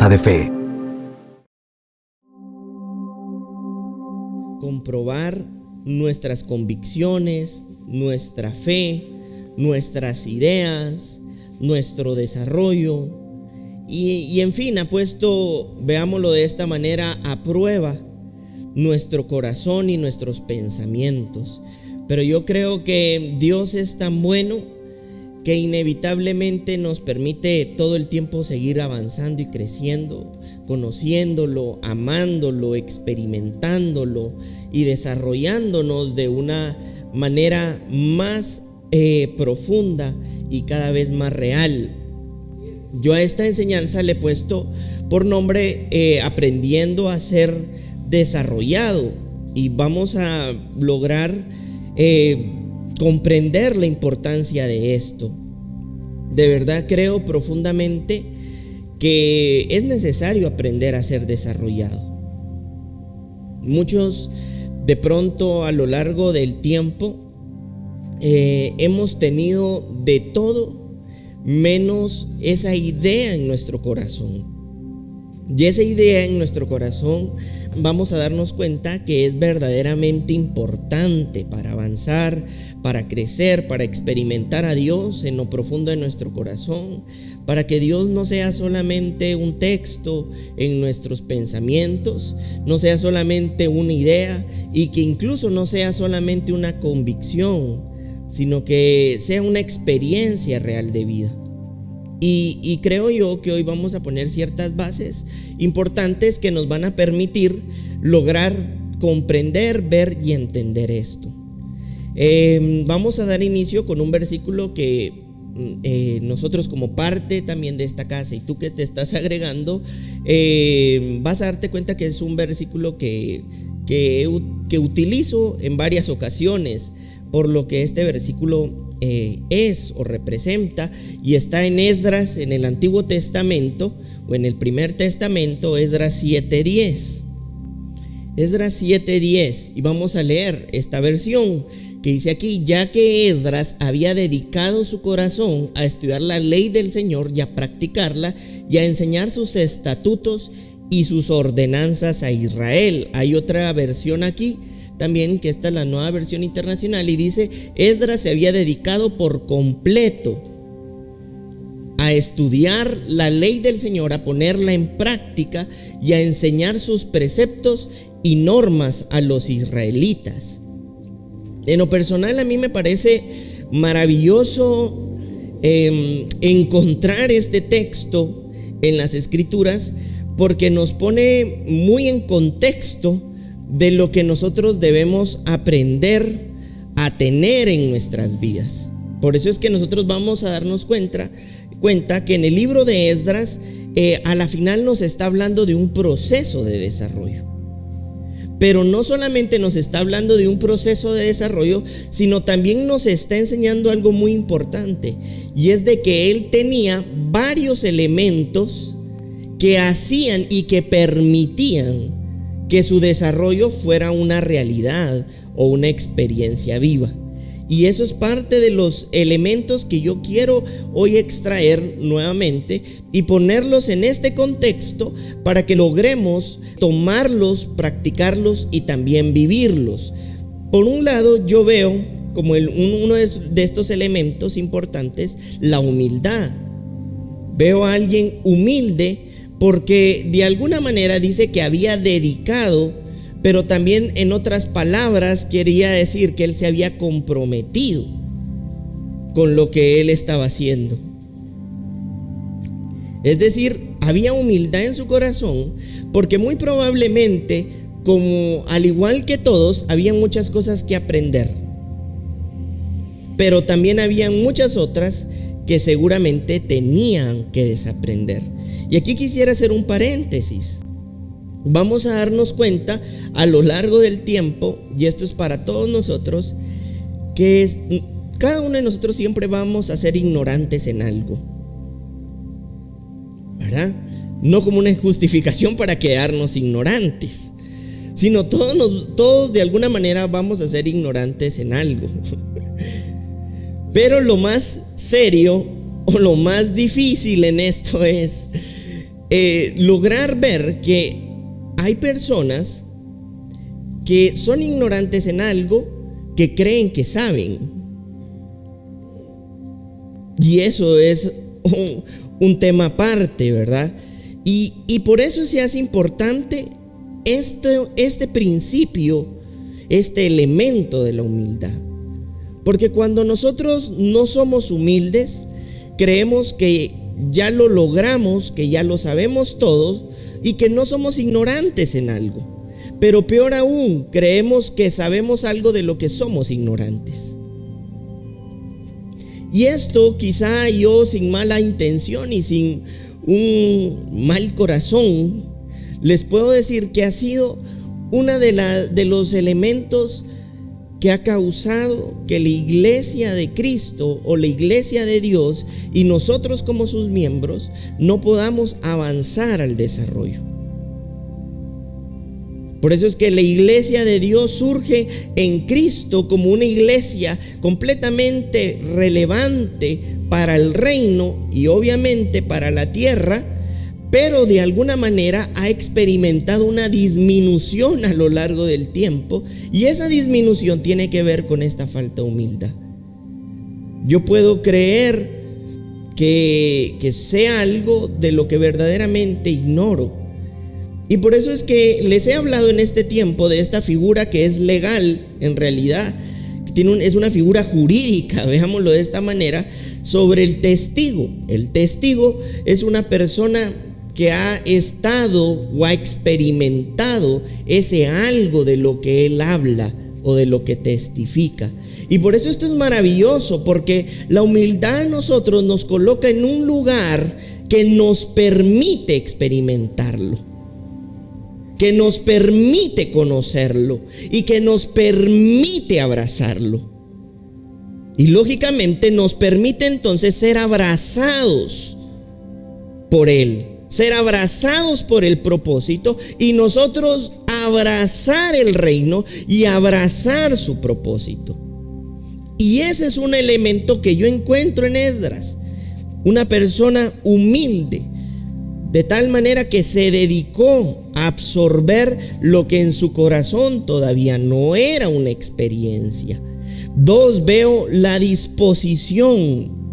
Casa de Fe. Comprobar nuestras convicciones, nuestra fe, nuestras ideas, nuestro desarrollo y en fin, ha puesto, veámoslo de esta manera, a prueba nuestro corazón y nuestros pensamientos. Pero yo creo que Dios es tan bueno que inevitablemente nos permite todo el tiempo seguir avanzando y creciendo, conociéndolo, amándolo, experimentándolo y desarrollándonos de una manera más profunda y cada vez más real. Yo a esta enseñanza le he puesto por nombre aprendiendo a ser desarrollado, y vamos a lograr comprender la importancia de esto. De verdad creo profundamente que es necesario aprender a ser desarrollado. Muchos de pronto a lo largo del tiempo hemos tenido de todo menos esa idea en nuestro corazón. Y esa idea en nuestro corazón vamos a darnos cuenta que es verdaderamente importante para avanzar, para crecer, para experimentar a Dios en lo profundo de nuestro corazón, para que Dios no sea solamente un texto en nuestros pensamientos, no sea solamente una idea, y que incluso no sea solamente una convicción, sino que sea una experiencia real de vida. Y creo yo que hoy vamos a poner ciertas bases importantes que nos van a permitir lograr comprender, ver y entender esto. Vamos a dar inicio con un versículo que nosotros, como parte también de esta casa, y tú que te estás agregando, vas a darte cuenta que es un versículo que utilizo en varias ocasiones, por lo que este versículo es o representa, y está en Esdras, en el Antiguo Testamento o en el Primer Testamento, Esdras 7:10. Esdras 7:10, y vamos a leer esta versión que dice aquí: ya que Esdras había dedicado su corazón a estudiar la ley del Señor y a practicarla y a enseñar sus estatutos y sus ordenanzas a Israel. Hay otra versión aquí también, que esta es la Nueva Versión Internacional, y dice: Esdras se había dedicado por completo a estudiar la ley del Señor, a ponerla en práctica y a enseñar sus preceptos y normas a los israelitas. En lo personal, a mí me parece maravilloso encontrar este texto en las Escrituras, porque nos pone muy en contexto de lo que nosotros debemos aprender a tener en nuestras vidas. Por eso es que nosotros vamos a darnos cuenta que en el libro de Esdras a la final nos está hablando de un proceso de desarrollo. Pero no solamente nos está hablando de un proceso de desarrollo, sino también nos está enseñando algo muy importante, y es de que él tenía varios elementos que hacían y que permitían que su desarrollo fuera una realidad o una experiencia viva. Y eso es parte de los elementos que yo quiero hoy extraer nuevamente y ponerlos en este contexto para que logremos tomarlos, practicarlos y también vivirlos. Por un lado, yo veo como uno de estos elementos importantes la humildad. Veo a alguien humilde, porque de alguna manera dice que había dedicado, pero también en otras palabras quería decir que él se había comprometido con lo que él estaba haciendo. Es decir, había humildad en su corazón, porque muy probablemente, como al igual que todos, había muchas cosas que aprender, pero también había muchas otras que seguramente tenían que desaprender. Y aquí quisiera hacer un paréntesis. Vamos a darnos cuenta a lo largo del tiempo, y esto es para todos nosotros, que cada uno de nosotros siempre vamos a ser ignorantes en algo, ¿verdad? No como una justificación para quedarnos ignorantes, sino todos de alguna manera vamos a ser ignorantes en algo. Pero lo más serio o lo más difícil en esto es lograr ver que hay personas que son ignorantes en algo que creen que saben. Y eso es un tema aparte, ¿verdad? Y por eso se hace importante este principio, este elemento de la humildad. Porque cuando nosotros no somos humildes, creemos que ya lo logramos, que ya lo sabemos todos y que no somos ignorantes en algo. Pero peor aún, creemos que sabemos algo de lo que somos ignorantes. Y esto quizá yo, sin mala intención y sin un mal corazón, les puedo decir que ha sido uno de los elementos que ha causado que la iglesia de Cristo o la iglesia de Dios y nosotros como sus miembros no podamos avanzar al desarrollo. Por eso es que la iglesia de Dios surge en Cristo como una iglesia completamente relevante para el reino y obviamente para la tierra, pero de alguna manera ha experimentado una disminución a lo largo del tiempo, y esa disminución tiene que ver con esta falta de humildad. Yo puedo creer que sea algo de lo que verdaderamente ignoro. Y por eso es que les he hablado en este tiempo de esta figura que es legal, en realidad es una figura jurídica, veámoslo de esta manera, sobre el testigo. El testigo es una persona que ha estado o ha experimentado ese algo de lo que él habla o de lo que testifica. Y por eso esto es maravilloso, porque la humildad a nosotros nos coloca en un lugar que nos permite experimentarlo, que nos permite conocerlo y que nos permite abrazarlo. Y lógicamente nos permite entonces ser abrazados por Él, ser abrazados por el propósito, y nosotros abrazar el reino y abrazar su propósito. Y ese es un elemento que yo encuentro en Esdras, una persona humilde, de tal manera que se dedicó a absorber lo que en su corazón todavía no era una experiencia. Dos, veo la disposición.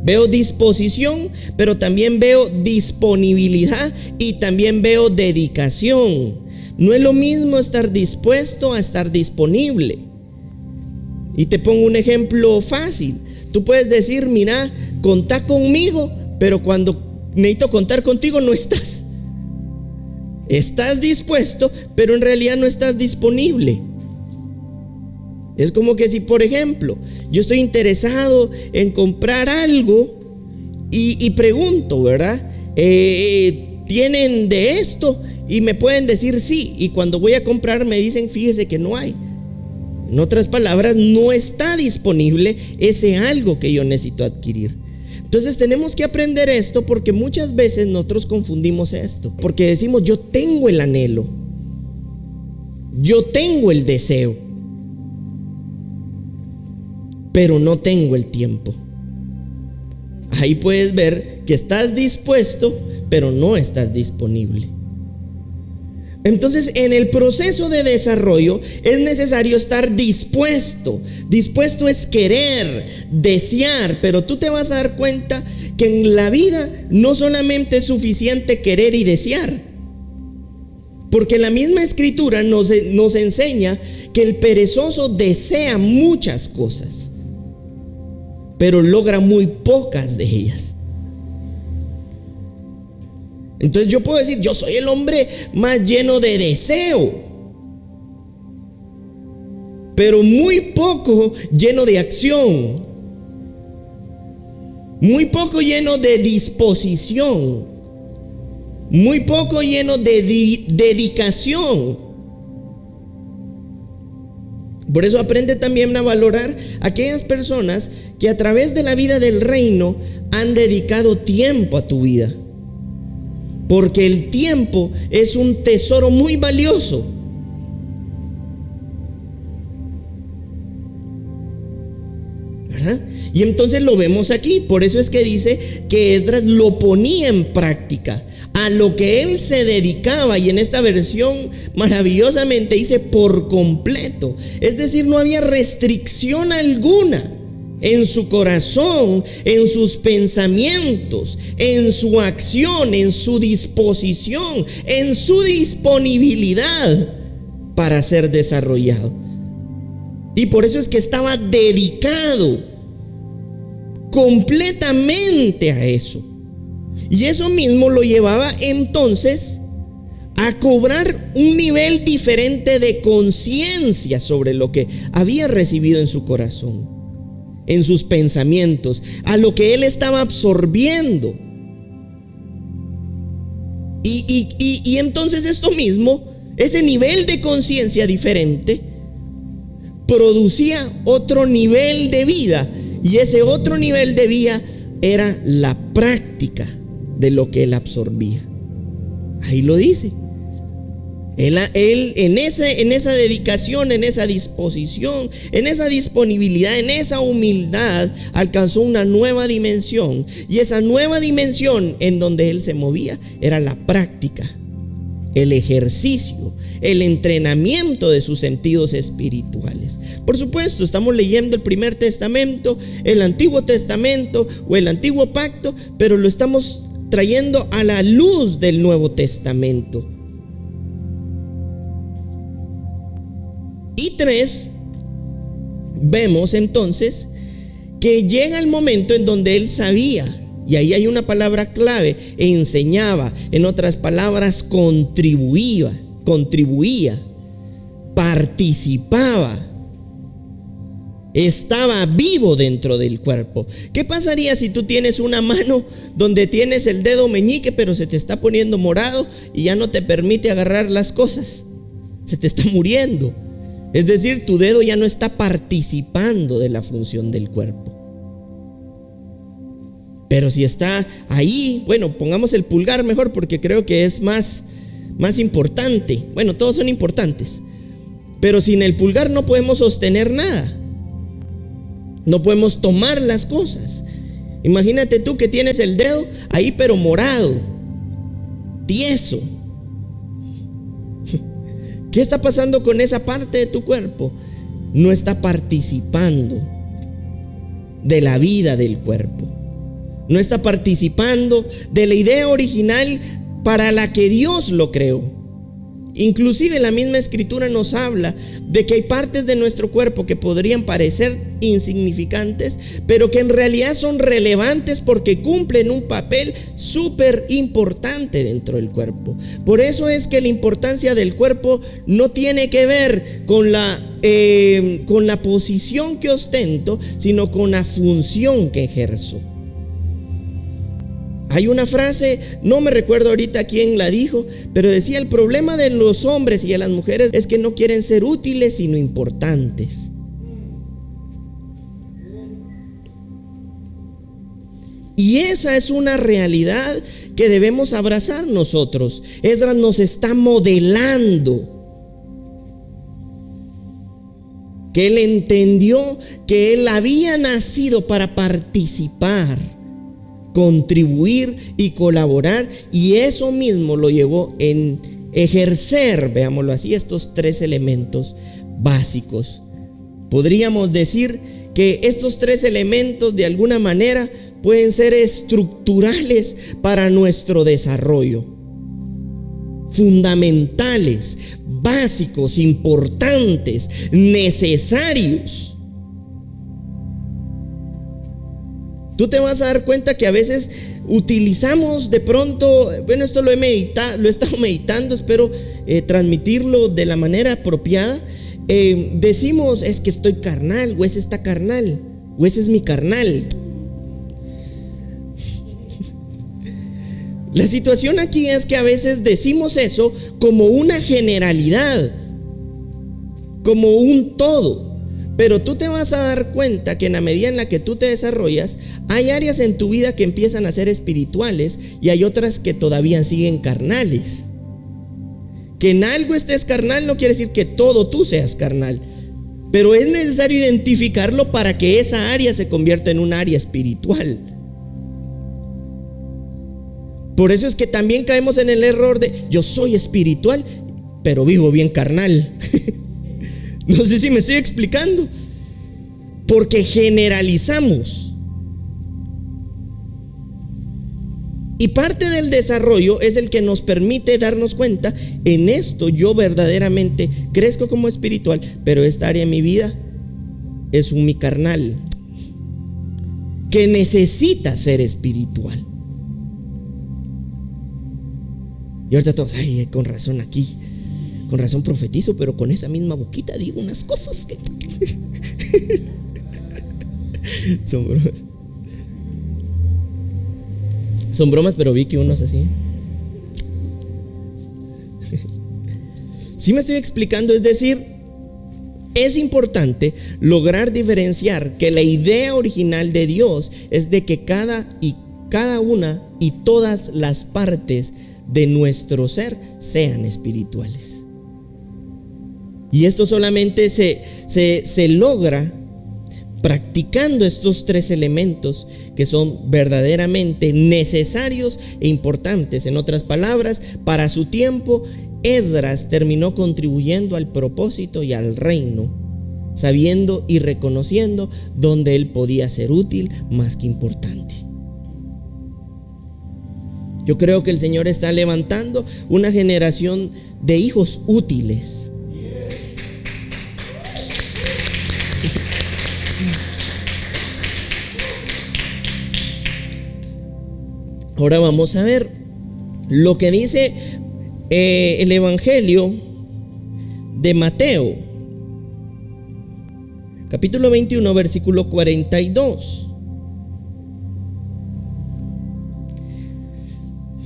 Veo disposición, pero también veo disponibilidad y también veo dedicación. No es lo mismo estar dispuesto a estar disponible. Y te pongo un ejemplo fácil. Tú puedes decir, mira, contá conmigo, pero cuando necesito contar contigo no estás. Estás dispuesto, pero en realidad no estás disponible. Es como que si, por ejemplo, yo estoy interesado en comprar algo y pregunto, ¿verdad? ¿Tienen de esto? Y me pueden decir sí, y cuando voy a comprar me dicen, fíjese que no hay. En otras palabras, no está disponible ese algo que yo necesito adquirir. Entonces tenemos que aprender esto, porque muchas veces nosotros confundimos esto, porque decimos, yo tengo el anhelo, yo tengo el deseo, pero no tengo el tiempo. Ahí puedes ver que estás dispuesto, pero no estás disponible. Entonces, en el proceso de desarrollo es necesario estar dispuesto. Dispuesto es querer, desear, pero tú te vas a dar cuenta que en la vida no solamente es suficiente querer y desear, porque la misma escritura nos enseña que el perezoso desea muchas cosas, pero logra muy pocas de ellas. Entonces yo puedo decir, yo soy el hombre más lleno de deseo, pero muy poco lleno de acción, muy poco lleno de disposición, muy poco lleno de dedicación. Por eso aprende también a valorar a aquellas personas que a través de la vida del reino han dedicado tiempo a tu vida, porque el tiempo es un tesoro muy valioso. Ajá. Y entonces lo vemos aquí. Por eso es que dice que Esdras lo ponía en práctica, a lo que él se dedicaba. Y en esta versión maravillosamente dice por completo. Es decir, no había restricción alguna en su corazón, en sus pensamientos, en su acción, en su disposición, en su disponibilidad para ser desarrollado. Y por eso es que estaba dedicado completamente a eso. Y eso mismo lo llevaba entonces a cobrar un nivel diferente de conciencia sobre lo que había recibido en su corazón, en sus pensamientos, a lo que él estaba absorbiendo. Y entonces esto mismo, ese nivel de conciencia diferente, producía otro nivel de vida. Y ese otro nivel de vida era la práctica de lo que él absorbía. Ahí lo dice. Él en esa dedicación, en esa disposición, en esa disponibilidad, en esa humildad, alcanzó una nueva dimensión. Y esa nueva dimensión en donde él se movía era la práctica, el ejercicio, el entrenamiento de sus sentidos espirituales. Por supuesto, estamos leyendo el Primer Testamento, el Antiguo Testamento o el Antiguo Pacto, pero lo estamos trayendo a la luz del Nuevo Testamento. Y 3, vemos entonces que llega el momento en donde él sabía, y ahí hay una palabra clave, enseñaba, en otras palabras, contribuía, participaba, estaba vivo dentro del cuerpo. ¿Qué pasaría si tú tienes una mano donde tienes el dedo meñique, pero se te está poniendo morado y ya no te permite agarrar las cosas? Se te está muriendo. Es decir, tu dedo ya no está participando de la función del cuerpo. Pero si está ahí, bueno, pongamos el pulgar mejor porque creo que es más importante. Bueno, todos son importantes, pero sin el pulgar no podemos sostener nada. No podemos tomar las cosas. Imagínate tú que tienes el dedo ahí pero morado, tieso. ¿Qué está pasando con esa parte de tu cuerpo? No está participando de la vida del cuerpo. No está participando de la idea original para la que Dios lo creó. Inclusive la misma escritura nos habla de que hay partes de nuestro cuerpo que podrían parecer insignificantes, pero que en realidad son relevantes porque cumplen un papel súper importante dentro del cuerpo. Por eso es que la importancia del cuerpo no tiene que ver con la posición que ostento, sino con la función que ejerzo. Hay una frase, no me recuerdo ahorita quién la dijo, pero decía: el problema de los hombres y de las mujeres es que no quieren ser útiles sino importantes. Y esa es una realidad que debemos abrazar nosotros. Esdras nos está modelando que él entendió que él había nacido para participar, contribuir y colaborar, y eso mismo lo llevó en ejercer, veámoslo así, estos 3 elementos básicos. Podríamos decir que estos 3 elementos de alguna manera pueden ser estructurales para nuestro desarrollo, fundamentales, básicos, importantes, necesarios. Tú te vas a dar cuenta que a veces utilizamos de pronto, bueno, esto lo he estado meditando, espero transmitirlo de la manera apropiada. Decimos: es que estoy carnal, o ese está carnal, o ese es mi carnal. La situación aquí es que a veces decimos eso como una generalidad, como un todo. Pero tú te vas a dar cuenta que en la medida en la que tú te desarrollas, hay áreas en tu vida que empiezan a ser espirituales y hay otras que todavía siguen carnales. Que en algo estés carnal no quiere decir que todo tú seas carnal, pero es necesario identificarlo para que esa área se convierta en un área espiritual. Por eso es que también caemos en el error de yo soy espiritual, pero vivo bien carnal. No sé si me estoy explicando. Porque generalizamos. Y parte del desarrollo es el que nos permite darnos cuenta, en esto yo verdaderamente crezco como espiritual, pero esta área de mi vida es mi carnal, que necesita ser espiritual. Y ahorita todos, ay, con razón aquí, con razón profetizo, pero con esa misma boquita digo unas cosas que son bromas, pero vi que uno es así. Sí me estoy explicando, es decir, es importante lograr diferenciar que la idea original de Dios es de que cada una y todas las partes de nuestro ser sean espirituales. Y esto solamente se logra practicando estos tres elementos que son verdaderamente necesarios e importantes. En otras palabras, para su tiempo, Esdras terminó contribuyendo al propósito y al reino, sabiendo y reconociendo donde él podía ser útil más que importante. Yo creo que el Señor está levantando una generación de hijos útiles. Ahora vamos a ver lo que dice el Evangelio de Mateo, capítulo 21, versículo 42.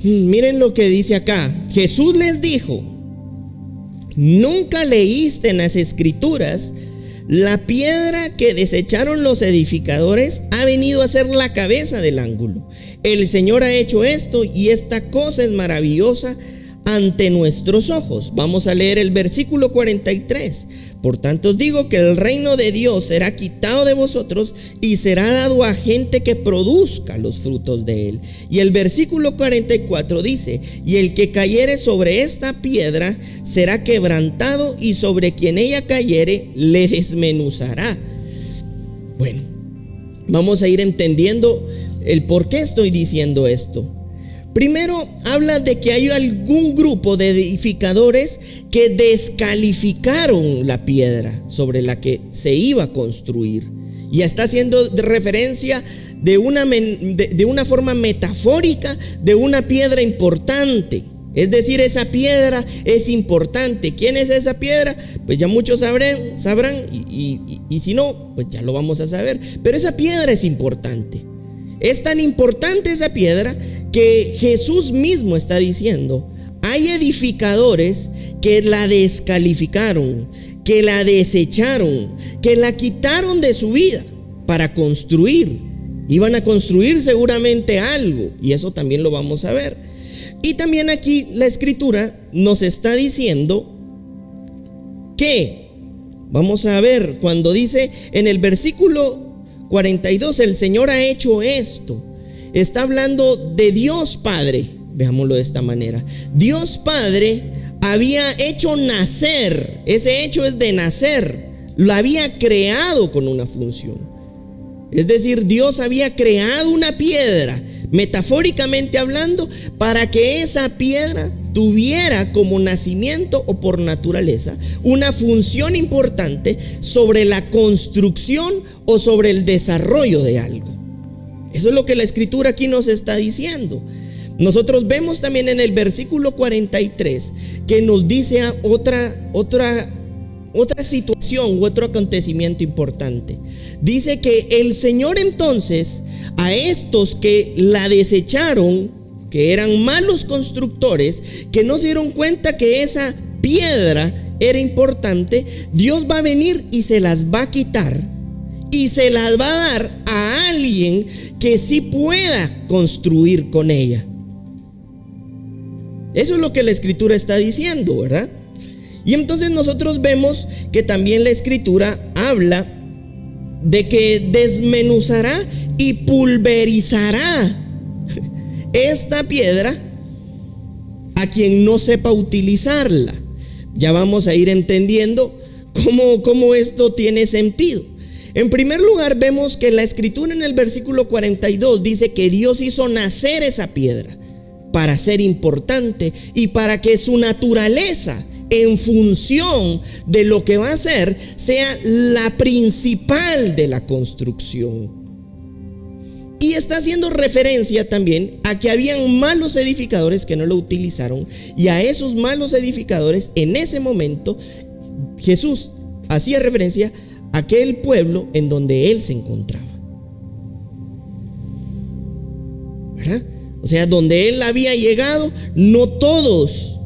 Miren lo que dice acá. Jesús les dijo: ¿nunca leíste en las Escrituras? La piedra que desecharon los edificadores ha venido a ser la cabeza del ángulo. El Señor ha hecho esto y esta cosa es maravillosa ante nuestros ojos. Vamos a leer el versículo 43. Por tanto os digo que el reino de Dios será quitado de vosotros y será dado a gente que produzca los frutos de él. Y el versículo 44 dice: y el que cayere sobre esta piedra será quebrantado, y sobre quien ella cayere le desmenuzará. Bueno, vamos a ir entendiendo el por qué estoy diciendo esto. Primero, habla de que hay algún grupo de edificadores que descalificaron la piedra sobre la que se iba a construir. Y está haciendo referencia de una forma metafórica de una piedra importante. Es decir, esa piedra es importante. ¿Quién es esa piedra? Pues ya muchos sabrán y si no, pues ya lo vamos a saber. Pero esa piedra es importante. Es tan importante esa piedra que Jesús mismo está diciendo: hay edificadores que la descalificaron, que la desecharon, que la quitaron de su vida para construir. Iban a construir seguramente algo, y eso también lo vamos a ver. Y también aquí la Escritura nos está diciendo que, vamos a ver, cuando dice en el versículo 42, el Señor ha hecho esto, está hablando de Dios Padre. Veámoslo de esta manera: Dios Padre había hecho nacer, ese hecho es de nacer, lo había creado con una función. Es decir, Dios había creado una piedra, metafóricamente hablando, para que esa piedra tuviera como nacimiento o por naturaleza una función importante sobre la construcción o sobre el desarrollo de algo. Eso es lo que la Escritura aquí nos está diciendo. Nosotros vemos también en el versículo 43 que nos dice otra situación u otro acontecimiento importante. Dice que el Señor entonces a estos que la desecharon, que eran malos constructores, que no se dieron cuenta que esa piedra era importante, Dios va a venir y se las va a quitar y se las va a dar a alguien que sí pueda construir con ella. Eso es lo que la Escritura está diciendo, ¿verdad? Y entonces nosotros vemos que también la Escritura habla de que desmenuzará y pulverizará esta piedra a quien no sepa utilizarla. Ya vamos a ir entendiendo cómo esto tiene sentido. En primer lugar, vemos que la Escritura en el versículo 42 dice que Dios hizo nacer esa piedra para ser importante y para que su naturaleza, en función de lo que va a ser, sea la principal de la construcción. Y está haciendo referencia también a que habían malos edificadores que no lo utilizaron, y a esos malos edificadores en ese momento Jesús hacía referencia a aquel pueblo en donde él se encontraba, ¿verdad? O sea, donde él había llegado, no todos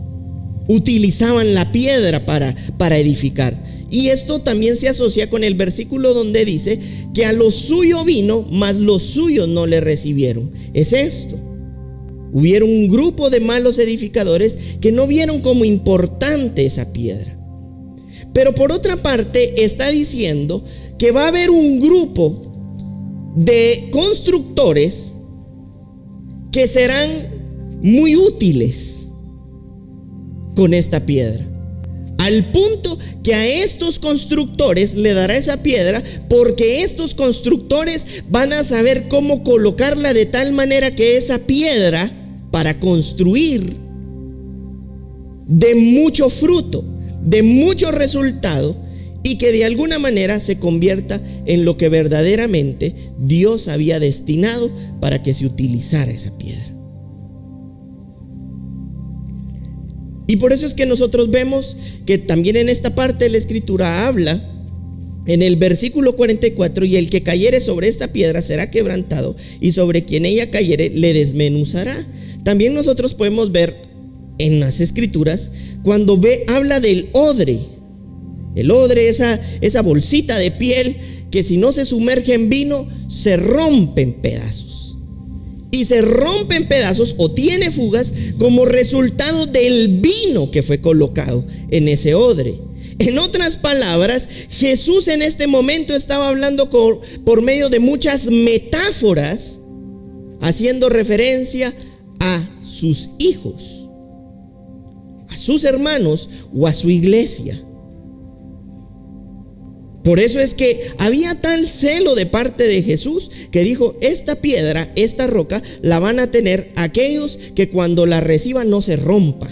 utilizaban la piedra para edificar. Y esto también se asocia con el versículo donde dice que a lo suyo vino, mas los suyos no le recibieron. Es esto: hubieron un grupo de malos edificadores que no vieron como importante esa piedra. Pero por otra parte está diciendo que va a haber un grupo de constructores que serán muy útiles con esta piedra, al punto que a estos constructores le dará esa piedra, porque estos constructores van a saber cómo colocarla de tal manera que esa piedra, para construir, dé mucho fruto, de mucho resultado, y que de alguna manera se convierta en lo que verdaderamente Dios había destinado para que se utilizara esa piedra. Y por eso es que nosotros vemos que también en esta parte de la Escritura habla en el versículo 44: y el que cayere sobre esta piedra será quebrantado, y sobre quien ella cayere le desmenuzará. También nosotros podemos ver en las Escrituras cuando habla del odre. El odre, esa bolsita de piel que si no se sumerge en vino se rompe en pedazos. Y se rompe en pedazos o tiene fugas como resultado del vino que fue colocado en ese odre. En otras palabras, Jesús en este momento estaba hablando por medio de muchas metáforas, haciendo referencia a sus hijos, a sus hermanos o a su iglesia. Por eso es que había tal celo de parte de Jesús que dijo: esta piedra, esta roca, la van a tener aquellos que cuando la reciban no se rompan,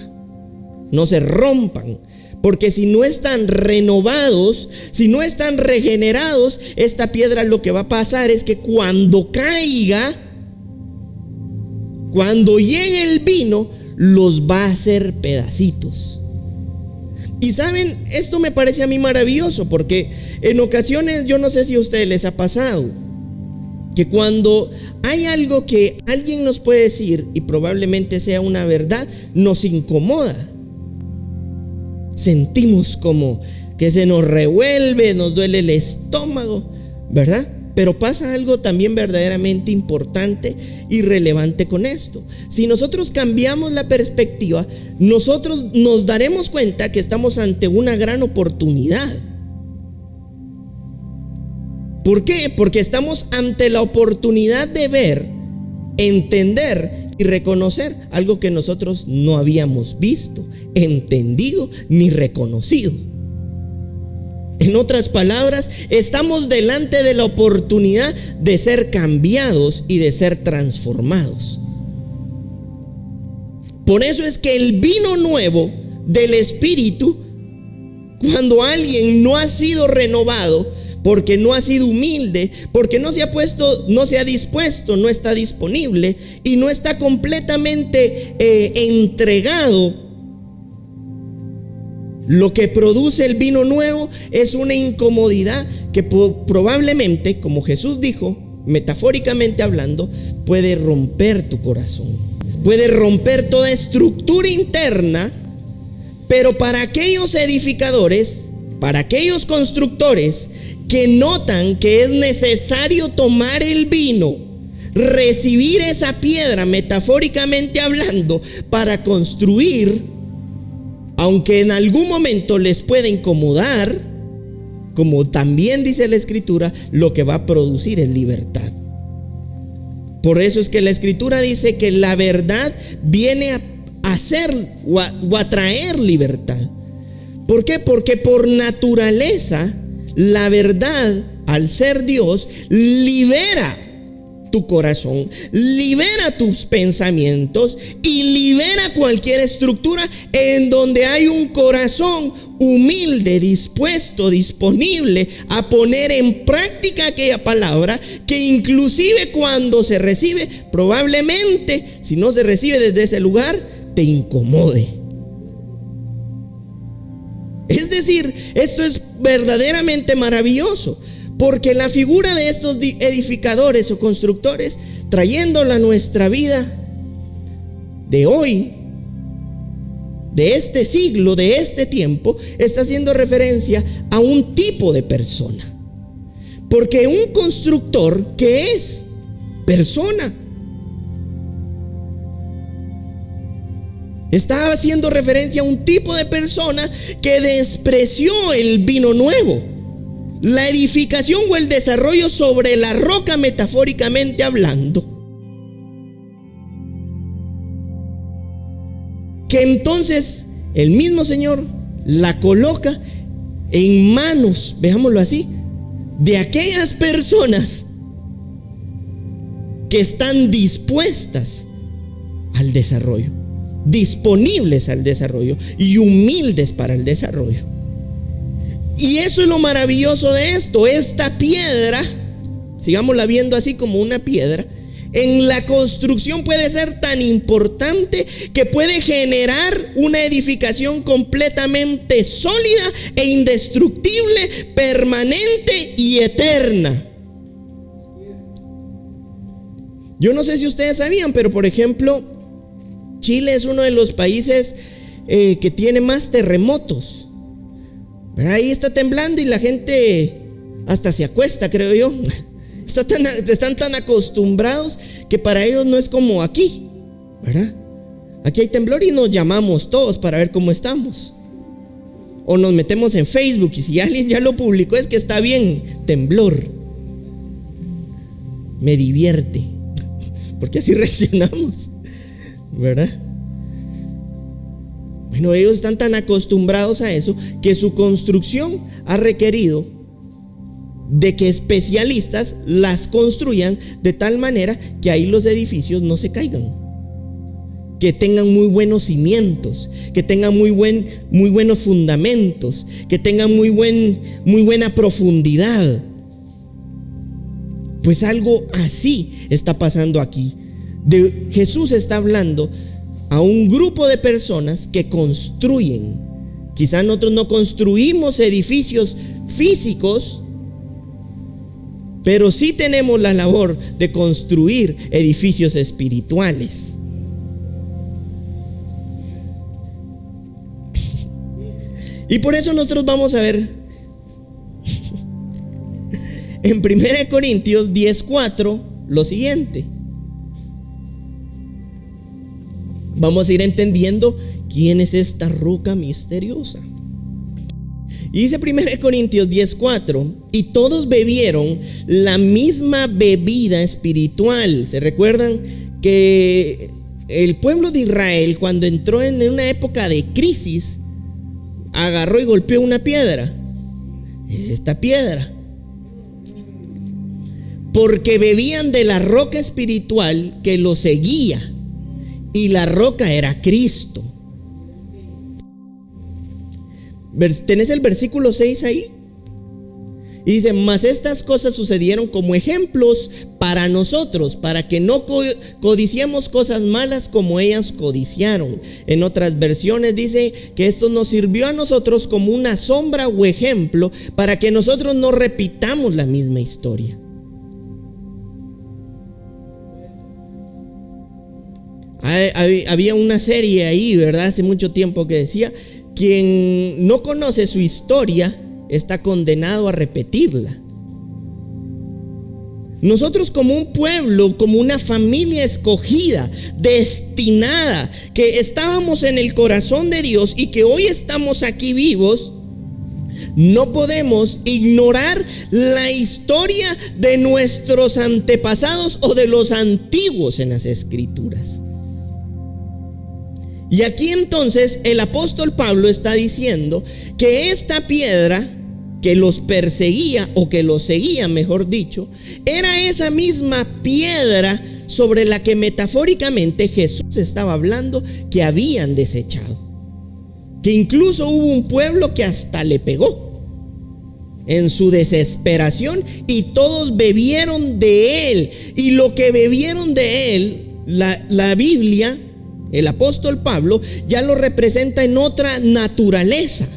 porque si no están renovados, si no están regenerados, esta piedra, lo que va a pasar es que cuando caiga, cuando llegue el vino, los va a hacer pedacitos. Y saben, esto me parece a mí maravilloso, porque en ocasiones, yo no sé si a ustedes les ha pasado, que cuando hay algo que alguien nos puede decir y probablemente sea una verdad, nos incomoda. Sentimos como que se nos revuelve, nos duele el estómago, ¿verdad? Pero pasa algo también verdaderamente importante y relevante con esto. Si nosotros cambiamos la perspectiva, nosotros nos daremos cuenta que estamos ante una gran oportunidad. ¿Por qué? Porque estamos ante la oportunidad de ver, entender y reconocer algo que nosotros no habíamos visto, entendido ni reconocido. En otras palabras, estamos delante de la oportunidad de ser cambiados y de ser transformados. Por eso es que el vino nuevo del Espíritu, cuando alguien no ha sido renovado, porque no ha sido humilde, porque no se ha puesto, no se ha dispuesto, no está disponible y no está completamente entregado, lo que produce el vino nuevo es una incomodidad que probablemente, como Jesús dijo, metafóricamente hablando, puede romper tu corazón, puede romper toda estructura interna. Pero para aquellos edificadores, para aquellos constructores que notan que es necesario tomar el vino, recibir esa piedra, metafóricamente hablando, para construir, aunque en algún momento les pueda incomodar, como también dice la Escritura, lo que va a producir es libertad. Por eso es que la Escritura dice que la verdad viene a hacer o a traer libertad. ¿Por qué? Porque por naturaleza la verdad, al ser Dios, libera tu corazón, libera tus pensamientos y libera cualquier estructura en donde hay un corazón humilde, dispuesto, disponible a poner en práctica aquella palabra que inclusive cuando se recibe, probablemente si no se recibe desde ese lugar, te incomode. Es decir, esto es verdaderamente maravilloso, porque la figura de estos edificadores o constructores, trayéndola a nuestra vida de hoy, de este siglo, de este tiempo, está haciendo referencia a un tipo de persona. Porque un constructor, ¿qué es? Persona. Está haciendo referencia a un tipo de persona que despreció el vino nuevo, la edificación o el desarrollo sobre la roca, metafóricamente hablando. Que entonces el mismo Señor la coloca en manos, veámoslo así, de aquellas personas que están dispuestas al desarrollo, disponibles al desarrollo y humildes para el desarrollo. Y eso es lo maravilloso de esto. Esta piedra, sigámosla viendo así como una piedra, en la construcción puede ser tan importante que puede generar una edificación completamente sólida e indestructible, permanente y eterna. Yo no sé si ustedes sabían, pero por ejemplo, Chile es uno de los países que tiene más terremotos. Ahí está temblando y la gente hasta se acuesta, creo yo. Están tan acostumbrados que para ellos no es como aquí, ¿verdad? Aquí hay temblor y nos llamamos todos para ver cómo estamos. O nos metemos en Facebook y si alguien ya lo publicó es que está bien, temblor. Me divierte, porque así reaccionamos, ¿verdad? Bueno, ellos están tan acostumbrados a eso que su construcción ha requerido de que especialistas las construyan de tal manera que ahí los edificios no se caigan, que tengan muy buenos cimientos, que tengan muy buenos fundamentos, que tengan muy buena profundidad. Pues algo así está pasando aquí. Jesús está hablando a un grupo de personas que construyen. Quizá nosotros no construimos edificios físicos, pero sí tenemos la labor de construir edificios espirituales. Y por eso nosotros vamos a ver en 1 Corintios 10:4 lo siguiente. Vamos a ir entendiendo quién es esta roca misteriosa. Y dice 1 Corintios 10:4: y todos bebieron la misma bebida espiritual. ¿Se recuerdan que el pueblo de Israel, cuando entró en una época de crisis, agarró y golpeó una piedra? Es esta piedra. Porque bebían de la roca espiritual que los seguía. Y la roca era Cristo. ¿Tenés el versículo 6 ahí? Y dice: mas estas cosas sucedieron como ejemplos para nosotros, para que no codiciemos cosas malas como ellas codiciaron. En otras versiones dice que esto nos sirvió a nosotros como una sombra o ejemplo para que nosotros no repitamos la misma historia. Había una serie ahí, ¿verdad? Hace mucho tiempo que decía: quien no conoce su historia está condenado a repetirla. Nosotros como un pueblo, como una familia escogida, destinada, que estábamos en el corazón de Dios y que hoy estamos aquí vivos, no podemos ignorar la historia de nuestros antepasados o de los antiguos en las Escrituras. Y aquí entonces el apóstol Pablo está diciendo que esta piedra que los perseguía, o que los seguía, mejor dicho, era esa misma piedra sobre la que metafóricamente Jesús estaba hablando que habían desechado. Que incluso hubo un pueblo que hasta le pegó en su desesperación y todos bebieron de él. Y lo que bebieron de él, la Biblia, el apóstol Pablo, ya lo representa en otra naturaleza.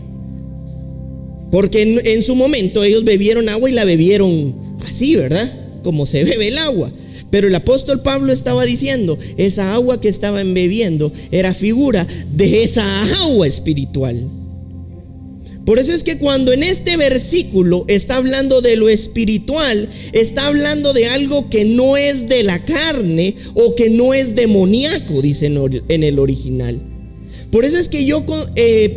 Porque en su momento ellos bebieron agua y la bebieron así, ¿verdad? Como se bebe el agua. Pero el apóstol Pablo estaba diciendo, esa agua que estaban bebiendo era figura de esa agua espiritual. Por eso es que cuando en este versículo está hablando de lo espiritual, está hablando de algo que no es de la carne o que no es demoníaco, dice en el original. Por eso es que yo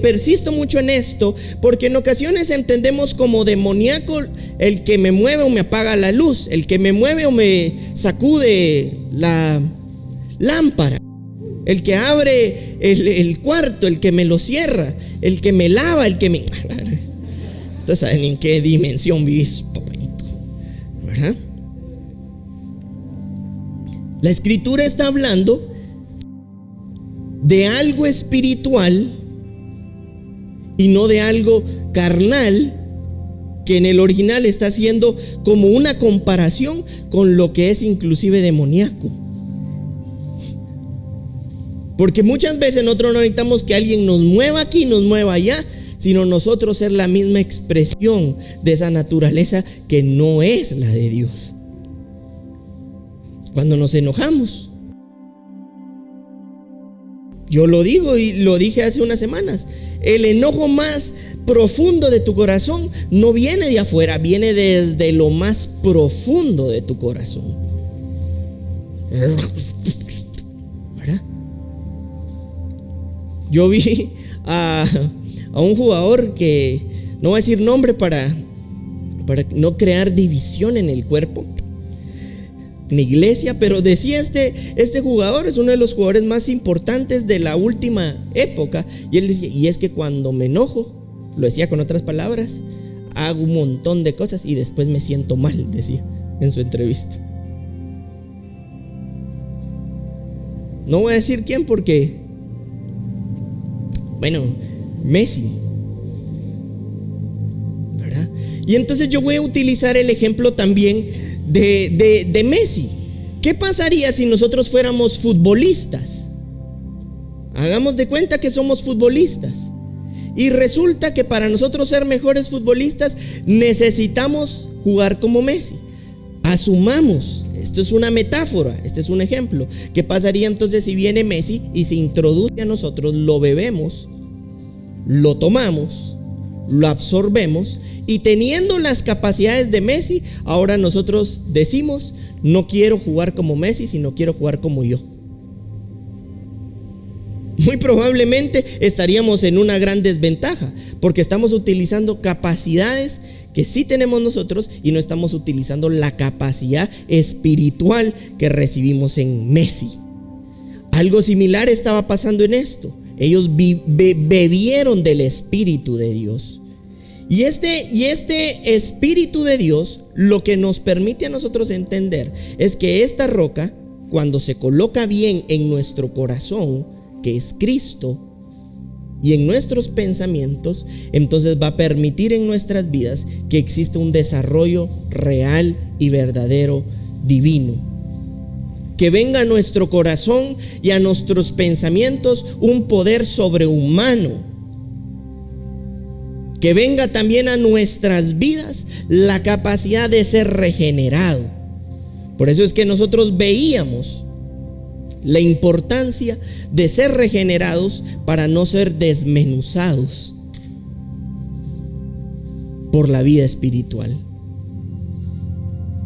persisto mucho en esto, porque en ocasiones entendemos como demoníaco el que me mueve o me apaga la luz, el que me mueve o me sacude la lámpara, el que abre el cuarto, el que me lo cierra, el que me lava, el que me... Entonces, ¿saben en qué dimensión vivís, papayito? ¿Verdad? La Escritura está hablando de algo espiritual y no de algo carnal, que en el original está haciendo como una comparación con lo que es inclusive demoníaco. Porque muchas veces nosotros no necesitamos que alguien nos mueva aquí, nos mueva allá, sino nosotros ser la misma expresión de esa naturaleza que no es la de Dios. Cuando nos enojamos, yo lo digo y lo dije hace unas semanas, el enojo más profundo de tu corazón no viene de afuera, viene desde lo más profundo de tu corazón. ¿Verdad? Yo vi a un jugador que no voy a decir nombre para no crear división en el cuerpo, en iglesia, pero decía este jugador es uno de los jugadores más importantes de la última época, y él decía, y es que cuando me enojo, lo decía con otras palabras, hago un montón de cosas y después me siento mal, decía en su entrevista. No voy a decir quién porque, bueno, Messi, ¿verdad? Y entonces yo voy a utilizar el ejemplo también de Messi. ¿Qué pasaría si nosotros fuéramos futbolistas? Hagamos de cuenta que somos futbolistas y resulta que para nosotros ser mejores futbolistas necesitamos jugar como Messi. Asumamos, esto es una metáfora, este es un ejemplo. ¿Qué pasaría entonces si viene Messi y se introduce a nosotros, lo bebemos, lo tomamos, lo absorbemos, y teniendo las capacidades de Messi, ahora nosotros decimos, no quiero jugar como Messi, sino quiero jugar como yo? Muy probablemente estaríamos en una gran desventaja, porque estamos utilizando capacidades que sí tenemos nosotros y no estamos utilizando la capacidad espiritual que recibimos en Messi. Algo similar estaba pasando en esto. Ellos bebieron del Espíritu de Dios. Y este Espíritu de Dios lo que nos permite a nosotros entender es que esta roca, cuando se coloca bien en nuestro corazón, que es Cristo, y en nuestros pensamientos, entonces va a permitir en nuestras vidas que exista un desarrollo real y verdadero divino. Que venga a nuestro corazón y a nuestros pensamientos un poder sobrehumano. Que venga también a nuestras vidas la capacidad de ser regenerado. Por eso es que nosotros veíamos la importancia de ser regenerados para no ser desmenuzados por la vida espiritual.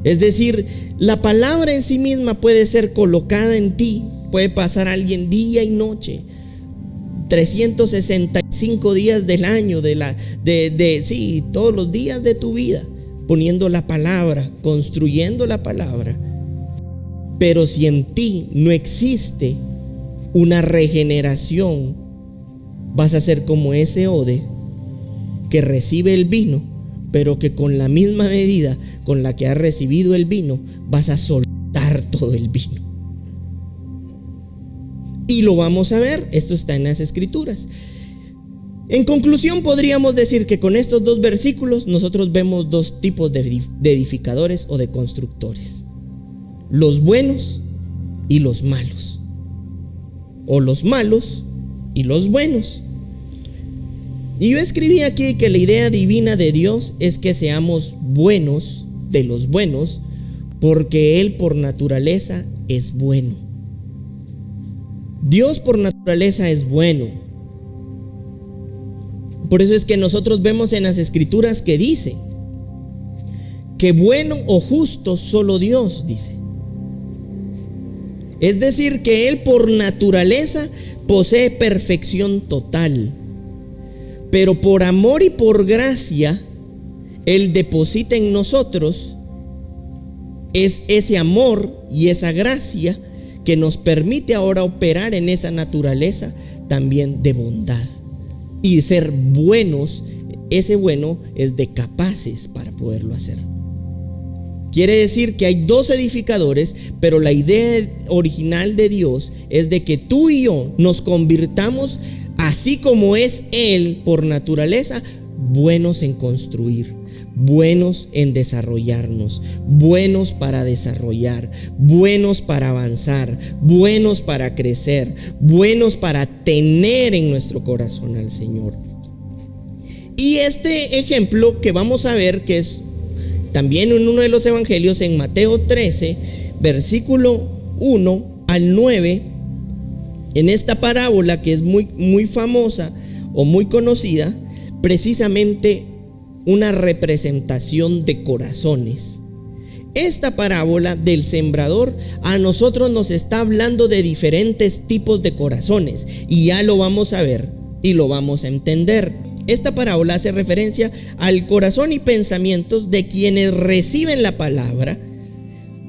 Es decir, La palabra en sí misma puede ser colocada en ti. Puede pasar alguien día y noche, 365 días del año, todos los días de tu vida, poniendo la palabra, construyendo la palabra. Pero si en ti no existe una regeneración, vas a ser como ese odre que recibe el vino, pero que con la misma medida con la que has recibido el vino, vas a soltar todo el vino. Y lo vamos a ver, esto está en las Escrituras. En conclusión, podríamos decir que con estos dos versículos nosotros vemos dos tipos de edificadores o de constructores: los buenos y los malos, o los malos y los buenos. Y yo escribí aquí que la idea divina de Dios es que seamos buenos, de los buenos, porque Él por naturaleza es bueno. Dios por naturaleza es bueno. Por eso es que nosotros vemos en las Escrituras que dice que bueno o justo solo Dios, dice. Es decir, que Él por naturaleza posee perfección total. Pero por amor y por gracia, Él deposita en nosotros es ese amor y esa gracia que nos permite ahora operar en esa naturaleza también de bondad. Y ser buenos, ese bueno es de capaces para poderlo hacer. Quiere decir que hay dos edificadores, pero la idea original de Dios es de que tú y yo nos convirtamos, así como es Él por naturaleza, buenos en construir, buenos en desarrollarnos, buenos para desarrollar, buenos para avanzar, buenos para crecer, buenos para tener en nuestro corazón al Señor. Y este ejemplo que vamos a ver, que es también en uno de los evangelios, en Mateo 13, versículo 1 al 9, en esta parábola que es muy famosa o muy conocida, precisamente una representación de corazones. Esta parábola del sembrador a nosotros nos está hablando de diferentes tipos de corazones, y ya lo vamos a ver y lo vamos a entender. Esta parábola hace referencia al corazón y pensamientos de quienes reciben la palabra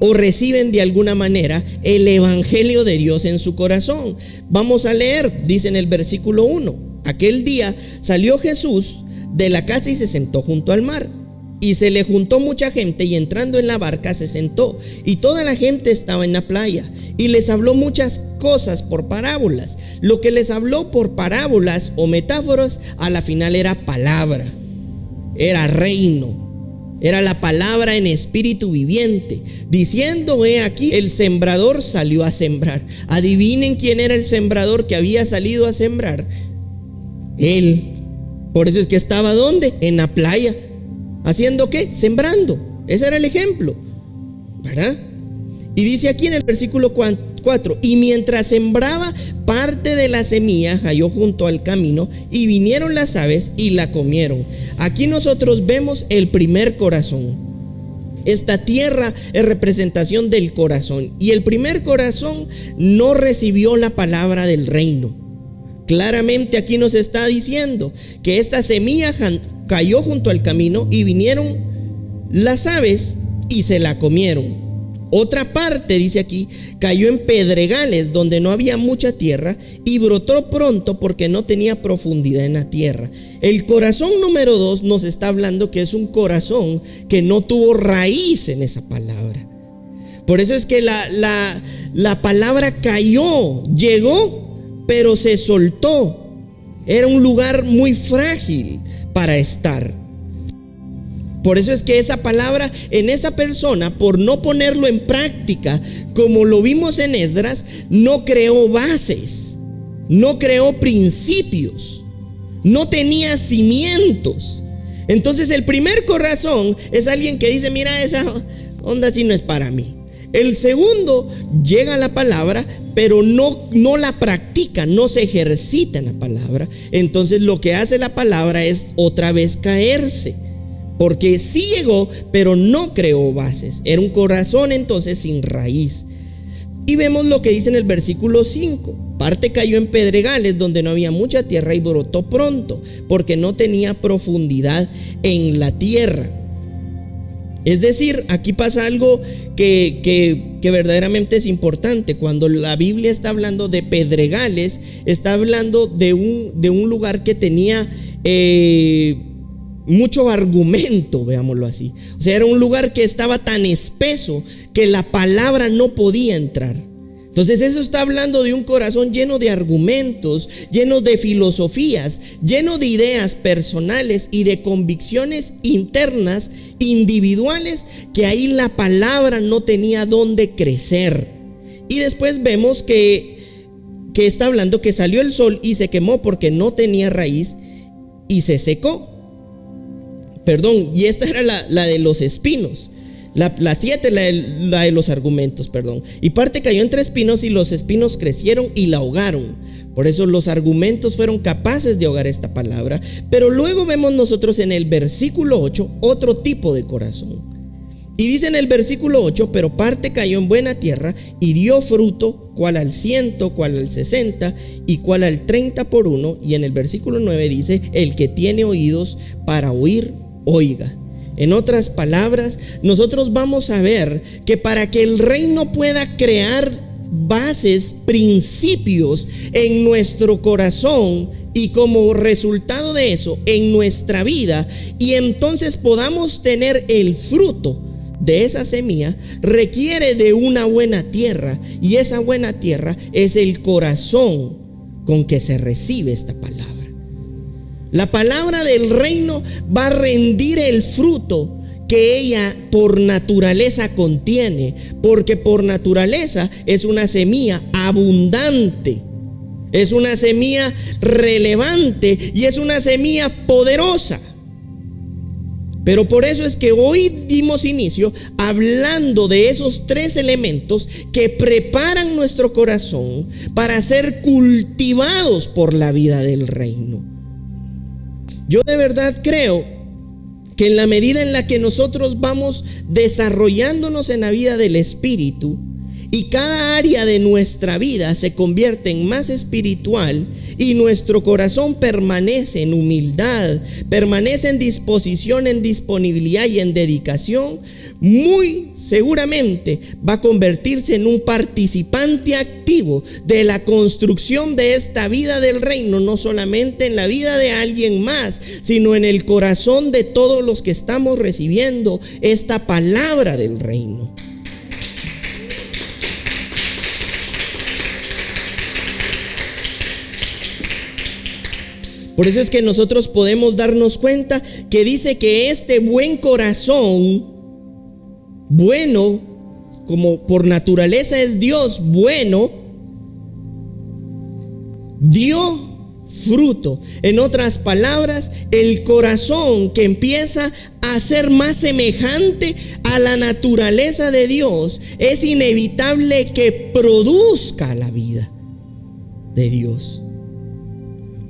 o reciben de alguna manera el evangelio de Dios en su corazón. Vamos a leer, dice en el versículo 1: aquel día salió Jesús de la casa y se sentó junto al mar, y se le juntó mucha gente, y entrando en la barca se sentó, y toda la gente estaba en la playa, y les habló muchas cosas por parábolas. Lo que les habló por parábolas o metáforas, a la final era palabra, era reino, era la palabra en espíritu viviente, diciendo: he aquí, el sembrador salió a sembrar. Adivinen quién era el sembrador que había salido a sembrar. Él. Por eso es que estaba ¿dónde? En la playa. ¿Haciendo qué? Sembrando. Ese era el ejemplo, ¿verdad? Y dice aquí en el versículo 4: y mientras sembraba, parte de la semilla cayó junto al camino, y vinieron las aves y la comieron. Aquí nosotros vemos el primer corazón. Esta tierra es representación del corazón, y el primer corazón no recibió la palabra del reino. Claramente aquí nos está diciendo que esta semilla cayó junto al camino, y vinieron las aves y se la comieron. Otra parte, dice aquí, cayó en pedregales donde no había mucha tierra, y brotó pronto porque no tenía profundidad en la tierra. El corazón número 2 nos está hablando que es un corazón que no tuvo raíz en esa palabra. Por eso es que la palabra cayó, llegó, pero se soltó. Era un lugar muy frágil para estar. Por eso es que esa palabra en esa persona, por no ponerlo en práctica, como lo vimos en Esdras, no creó bases, no creó principios, no tenía cimientos. Entonces el primer corazón es alguien que dice: mira, esa onda sí no es para mí. El segundo llega a la palabra, pero no la practica, no se ejercita en la palabra. Entonces lo que hace la palabra es otra vez caerse. porque sí llegó, pero no creó bases. Era un corazón entonces sin raíz. Y vemos lo que dice en el versículo 5. Parte cayó en pedregales donde no había mucha tierra y brotó pronto, porque no tenía profundidad en la tierra. Es decir, aquí pasa algo que verdaderamente es importante. Cuando la Biblia está hablando de pedregales, está hablando de un lugar que tenía mucho argumento, veámoslo así. O sea, era un lugar que estaba tan espeso que la palabra no podía entrar. Entonces eso está hablando de un corazón lleno de argumentos, lleno de filosofías, lleno de ideas personales y de convicciones internas, individuales, que ahí la palabra no tenía dónde crecer. Y después vemos que está hablando que salió el sol y se quemó porque no tenía raíz y se secó. Perdón, y esta era la de los espinos. La 7, la de los argumentos, perdón. Y parte cayó entre espinos y los espinos crecieron y la ahogaron. Por eso los argumentos fueron capaces de ahogar esta palabra. Pero luego vemos nosotros en el versículo 8 otro tipo de corazón. Y dice en el versículo 8, pero parte cayó en buena tierra y dio fruto, cual al 100, cual al 60 y cual al 30 por uno. Y en el versículo 9 dice, el que tiene oídos para oír, oiga. En otras palabras, nosotros vamos a ver que para que el reino pueda crear bases, principios en nuestro corazón y como resultado de eso en nuestra vida, y entonces podamos tener el fruto de esa semilla, requiere de una buena tierra, y esa buena tierra es el corazón con que se recibe esta palabra. La palabra del reino va a rendir el fruto que ella por naturaleza contiene, porque por naturaleza es una semilla abundante, es una semilla relevante y es una semilla poderosa. Pero por eso es que hoy dimos inicio hablando de esos 3 elementos que preparan nuestro corazón para ser cultivados por la vida del reino. Yo de verdad creo que en la medida en la que nosotros vamos desarrollándonos en la vida del Espíritu y cada área de nuestra vida se convierte en más espiritual y nuestro corazón permanece en humildad, permanece en disposición, en disponibilidad y en dedicación, muy seguramente va a convertirse en un participante activo de la construcción de esta vida del reino, no solamente en la vida de alguien más, sino en el corazón de todos los que estamos recibiendo esta palabra del reino. Por eso es que nosotros podemos darnos cuenta que dice que este buen corazón, bueno, como por naturaleza es Dios bueno, dio fruto. En otras palabras, el corazón que empieza a ser más semejante a la naturaleza de Dios, es inevitable que produzca la vida de Dios.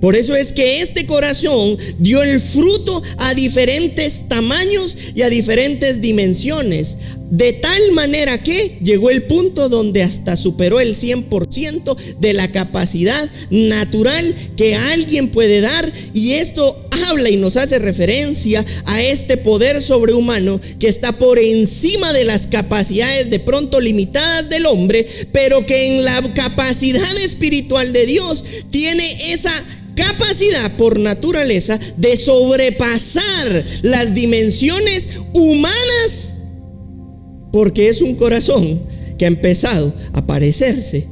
Por eso es que este corazón dio el fruto a diferentes tamaños y a diferentes dimensiones, de tal manera que llegó el punto donde hasta superó el 100% de la capacidad natural que alguien puede dar. Y esto habla y nos hace referencia a este poder sobrehumano que está por encima de las capacidades de pronto limitadas del hombre, pero que en la capacidad espiritual de Dios tiene esa capacidad por naturaleza de sobrepasar las dimensiones humanas, porque es un corazón que ha empezado a parecerse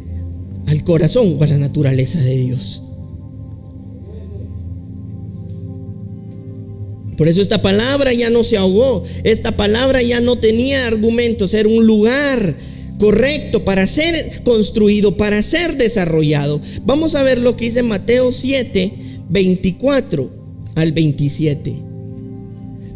al corazón o a la naturaleza de Dios. Por eso esta palabra ya no se ahogó, esta palabra ya no tenía argumentos, era un lugar correcto para ser construido, para ser desarrollado. Vamos a ver lo que dice Mateo 7, 24 al 27.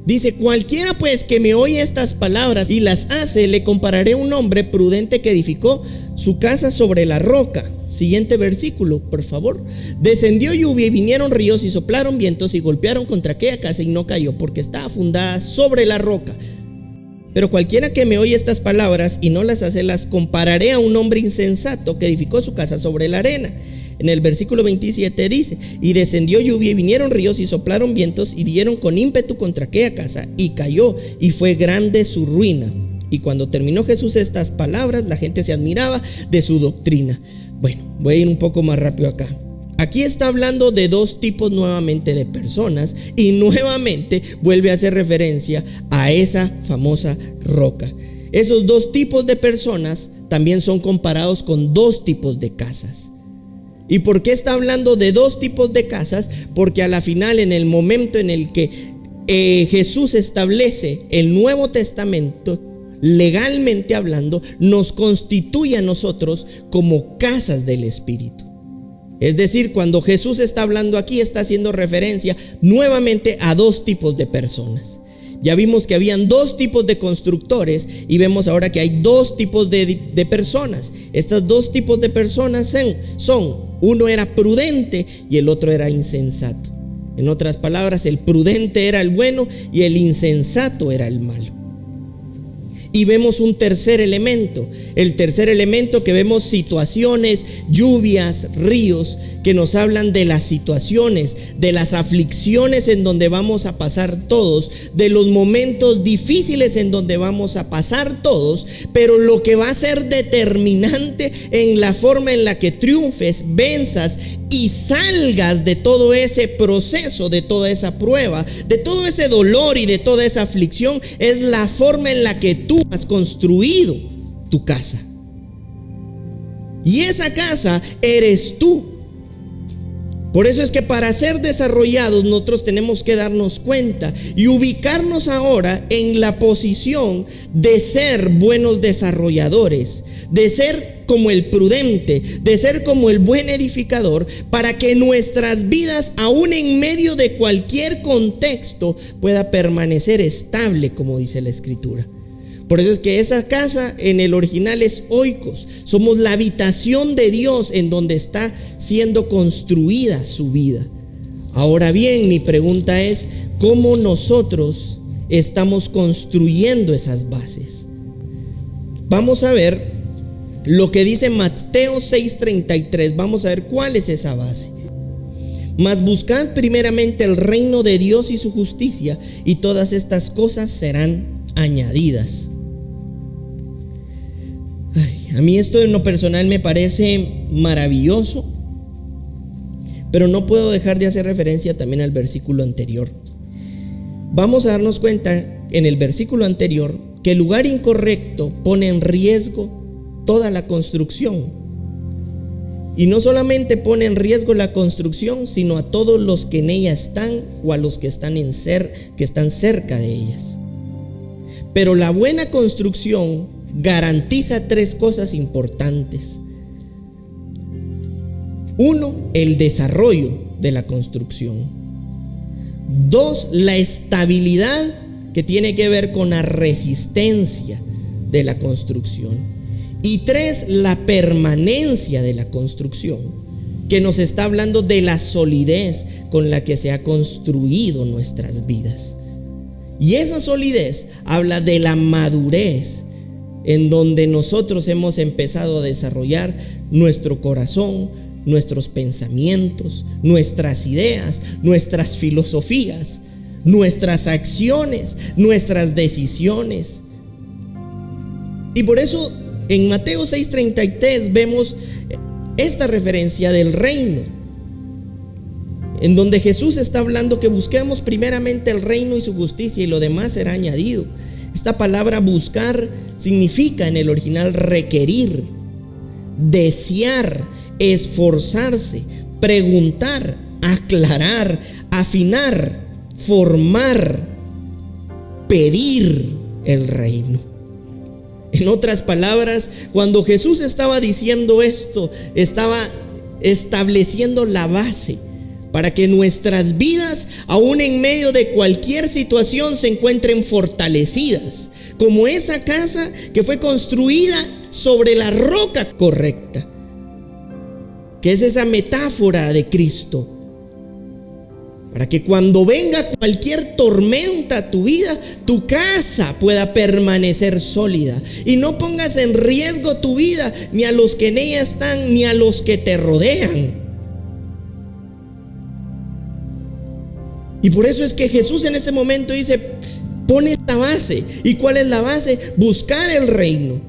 Dice: cualquiera pues que me oye estas palabras y las hace, le compararé a un hombre prudente que edificó su casa sobre la roca. Siguiente versículo, por favor. Descendió lluvia y vinieron ríos y soplaron vientos y golpearon contra aquella casa y no cayó, porque estaba fundada sobre la roca. Pero cualquiera que me oye estas palabras y no las hace, las compararé a un hombre insensato que edificó su casa sobre la arena. En el versículo 27 dice: y descendió lluvia y vinieron ríos y soplaron vientos y dieron con ímpetu contra aquella casa y cayó, y fue grande su ruina. Y cuando terminó Jesús estas palabras, la gente se admiraba de su doctrina. Bueno, voy a ir un poco más rápido acá. Aquí está hablando de dos tipos nuevamente de personas, y nuevamente vuelve a hacer referencia a esa famosa roca. Esos dos tipos de personas también son comparados con dos tipos de casas. ¿Y por qué está hablando de dos tipos de casas? Porque a la final, en el momento en el que Jesús establece el Nuevo Testamento, legalmente hablando, nos constituye a nosotros como casas del Espíritu. Es decir, cuando Jesús está hablando aquí, está haciendo referencia nuevamente a dos tipos de personas. Ya vimos que habían dos tipos de constructores y vemos ahora que hay dos tipos de personas. Estos dos tipos de personas son: uno era prudente y el otro era insensato. En otras palabras, el prudente era el bueno y el insensato era el malo. Y vemos un tercer elemento. El tercer elemento que vemos: situaciones, lluvias, ríos, que nos hablan de las situaciones, de las aflicciones en donde vamos a pasar todos, de los momentos difíciles en donde vamos a pasar todos, pero lo que va a ser determinante en la forma en la que triunfes, venzas y salgas de todo ese proceso, de toda esa prueba, de todo ese dolor y de toda esa aflicción, es la forma en la que tú has construido tu casa. Y esa casa eres tú. Por eso es que para ser desarrollados nosotros tenemos que darnos cuenta y ubicarnos ahora en la posición de ser buenos desarrolladores, de ser como el prudente, de ser como el buen edificador, para que nuestras vidas, aún en medio de cualquier contexto, pueda permanecer estable, como dice la Escritura. Por eso es que esa casa en el original es oikos. Somos la habitación de Dios en donde está siendo construida su vida. Ahora bien, mi pregunta es: ¿cómo nosotros estamos construyendo esas bases? Vamos a ver lo que dice Mateo 6:33. Vamos a ver cuál es esa base. Mas buscad primeramente el reino de Dios y su justicia, y todas estas cosas serán añadidas. A mí esto en lo personal me parece maravilloso, pero no puedo dejar de hacer referencia también al versículo anterior. Vamos a darnos cuenta en el versículo anterior que el lugar incorrecto pone en riesgo toda la construcción. Y no solamente pone en riesgo la construcción, sino a todos los que en ella están o a los que están cerca de ellas. Pero la buena construcción garantiza tres cosas importantes. Uno, el desarrollo de la construcción. Dos, la estabilidad, que tiene que ver con la resistencia de la construcción. Y tres, la permanencia de la construcción, que nos está hablando de la solidez con la que se ha construido nuestras vidas. Y esa solidez habla de la madurez en donde nosotros hemos empezado a desarrollar nuestro corazón, nuestros pensamientos, nuestras ideas, nuestras filosofías, nuestras acciones, nuestras decisiones. Y por eso en Mateo 6:33 vemos esta referencia del reino, en donde Jesús está hablando que busquemos primeramente el reino y su justicia, y lo demás será añadido. Esta palabra buscar significa en el original requerir, desear, esforzarse, preguntar, aclarar, afinar, formar, pedir el reino. En otras palabras, cuando Jesús estaba diciendo esto, estaba estableciendo la base para que nuestras vidas, aún en medio de cualquier situación, se encuentren fortalecidas, como esa casa que fue construida sobre la roca correcta, que es esa metáfora de Cristo, para que cuando venga cualquier tormenta a tu vida, tu casa pueda permanecer sólida y no pongas en riesgo tu vida, ni a los que en ella están, ni a los que te rodean. Y por eso es que Jesús en este momento dice: pone esta base. ¿Y cuál es la base? Buscar el reino.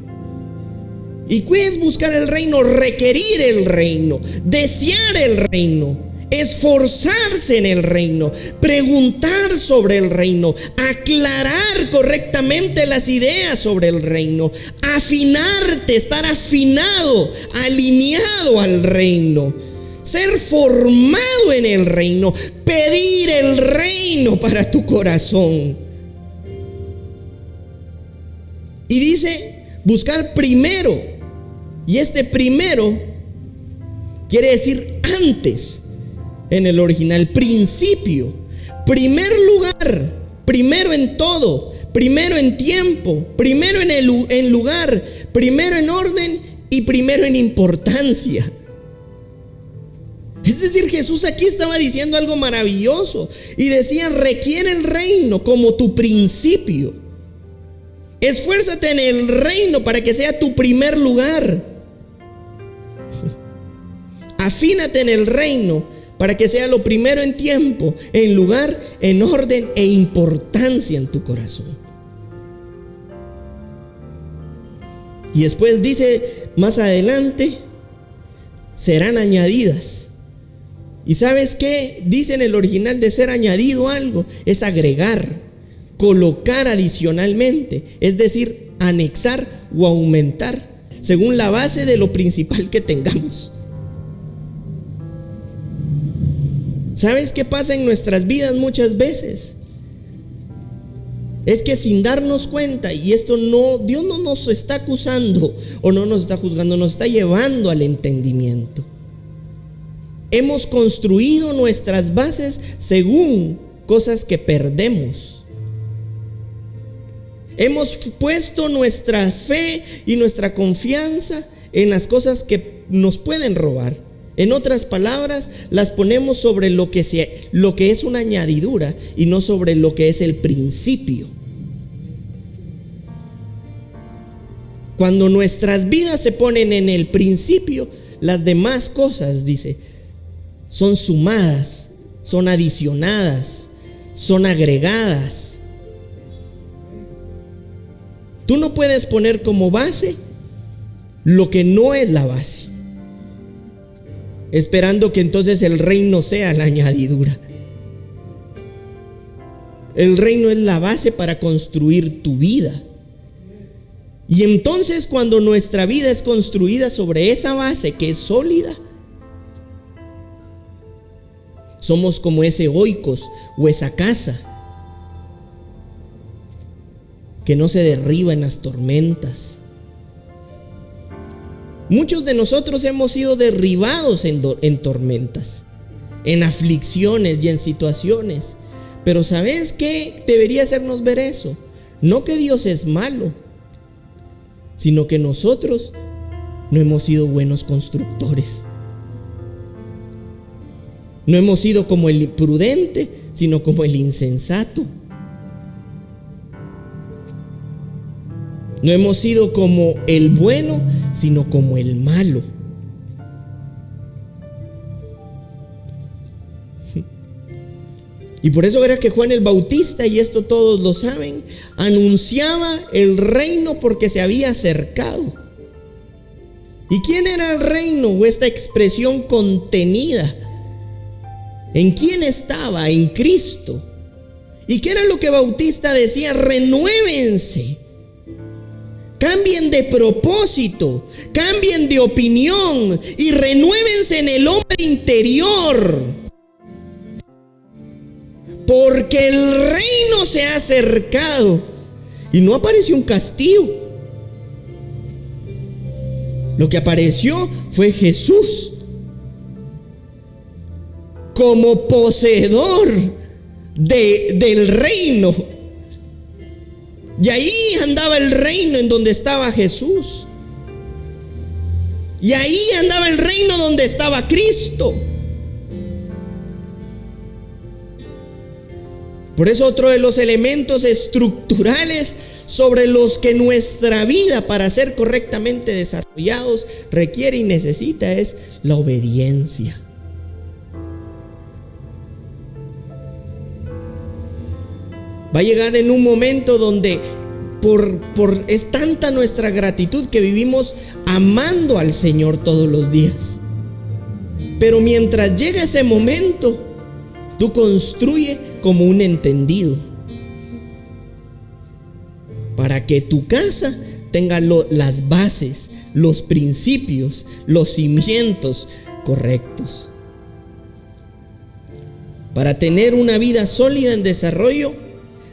¿Y qué es buscar el reino? Requerir el reino, desear el reino, esforzarse en el reino, preguntar sobre el reino, aclarar correctamente las ideas sobre el reino, afinarte, estar afinado, alineado al reino, ser formado en el reino, pedir el reino para tu corazón. Y dice buscar primero. Y este primero quiere decir antes en el original, principio, primer lugar, primero en todo, primero en tiempo, primero en lugar, primero en orden y primero en importancia. Es decir, Jesús aquí estaba diciendo algo maravilloso y decía: requiere el reino como tu principio. Esfuérzate en el reino para que sea tu primer lugar. Afínate en el reino para que sea lo primero en tiempo, en lugar, en orden e importancia en tu corazón. Y después dice más adelante: serán añadidas. ¿Y sabes qué? Dice en el original de ser añadido algo, es agregar, colocar adicionalmente, es decir, anexar o aumentar, según la base de lo principal que tengamos. ¿Sabes qué pasa en nuestras vidas muchas veces? Es que sin darnos cuenta, y esto no, Dios no nos está acusando o no nos está juzgando, nos está llevando al entendimiento. Hemos construido nuestras bases según cosas que perdemos. Hemos puesto nuestra fe y nuestra confianza en las cosas que nos pueden robar. En otras palabras, las ponemos sobre lo que es una añadidura y no sobre lo que es el principio. Cuando nuestras vidas se ponen en el principio, las demás cosas, dice, son sumadas, son adicionadas, son agregadas. Tú no puedes poner como base lo que no es la base, esperando que entonces el reino sea la añadidura. El reino es la base para construir tu vida. Y entonces cuando nuestra vida es construida sobre esa base que es sólida, somos como ese oikos o esa casa que no se derriba en las tormentas. Muchos de nosotros hemos sido derribados en tormentas, en aflicciones y en situaciones. Pero ¿sabes qué debería hacernos ver eso? No que Dios es malo, sino que nosotros no hemos sido buenos constructores. No hemos sido como el prudente, sino como el insensato. No hemos sido como el bueno, sino como el malo. Y por eso era que Juan el Bautista, y esto todos lo saben, anunciaba el reino porque se había acercado. ¿Y quién era el reino o esta expresión contenida? ¿En quién estaba? En Cristo. ¿Y qué era lo que Bautista decía? Renuévense. Cambien de propósito, cambien de opinión y renuévense en el hombre interior. Porque el reino se ha acercado. Y no apareció un castigo. Lo que apareció fue Jesús como poseedor del reino. Y ahí andaba el reino en donde estaba Jesús. Y ahí andaba el reino donde estaba Cristo. Por eso otro de los elementos estructurales sobre los que nuestra vida, para ser correctamente desarrollados, requiere y necesita es la obediencia. Va a llegar en un momento donde es tanta nuestra gratitud que vivimos amando al Señor todos los días. Pero mientras llega ese momento, tú construye como un entendido para que tu casa tenga las bases, los principios, los cimientos correctos. Para tener una vida sólida en desarrollo,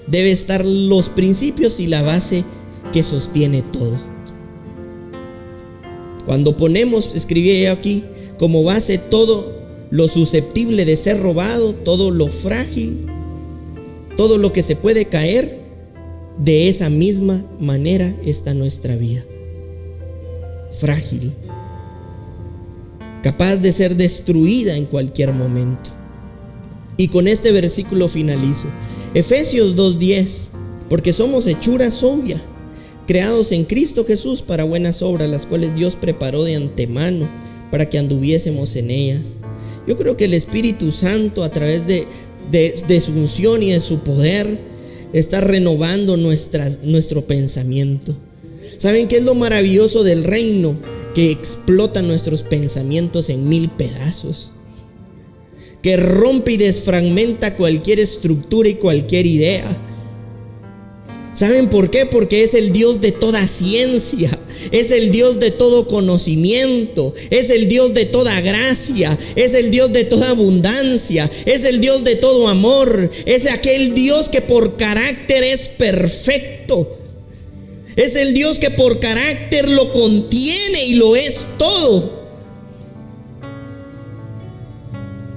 debe estar los principios y la base que sostiene todo. Cuando ponemos, escribí yo aquí, como base todo lo susceptible de ser robado, todo lo frágil, todo lo que se puede caer, de esa misma manera está nuestra vida. Frágil, capaz de ser destruida en cualquier momento. Y con este versículo finalizo. Efesios 2:10, porque somos hechura suya, creados en Cristo Jesús para buenas obras, las cuales Dios preparó de antemano para que anduviésemos en ellas. Yo creo que el Espíritu Santo, a través de su unción y de su poder, está renovando nuestro pensamiento. ¿Saben qué es lo maravilloso del reino? Que explota nuestros pensamientos en 1000 pedazos, que rompe y desfragmenta cualquier estructura y cualquier idea. ¿Saben por qué? Porque es el Dios de toda ciencia, es el Dios de todo conocimiento, es el Dios de toda gracia, es el Dios de toda abundancia, es el Dios de todo amor, es aquel Dios que por carácter es perfecto, es el Dios que por carácter lo contiene y lo es todo.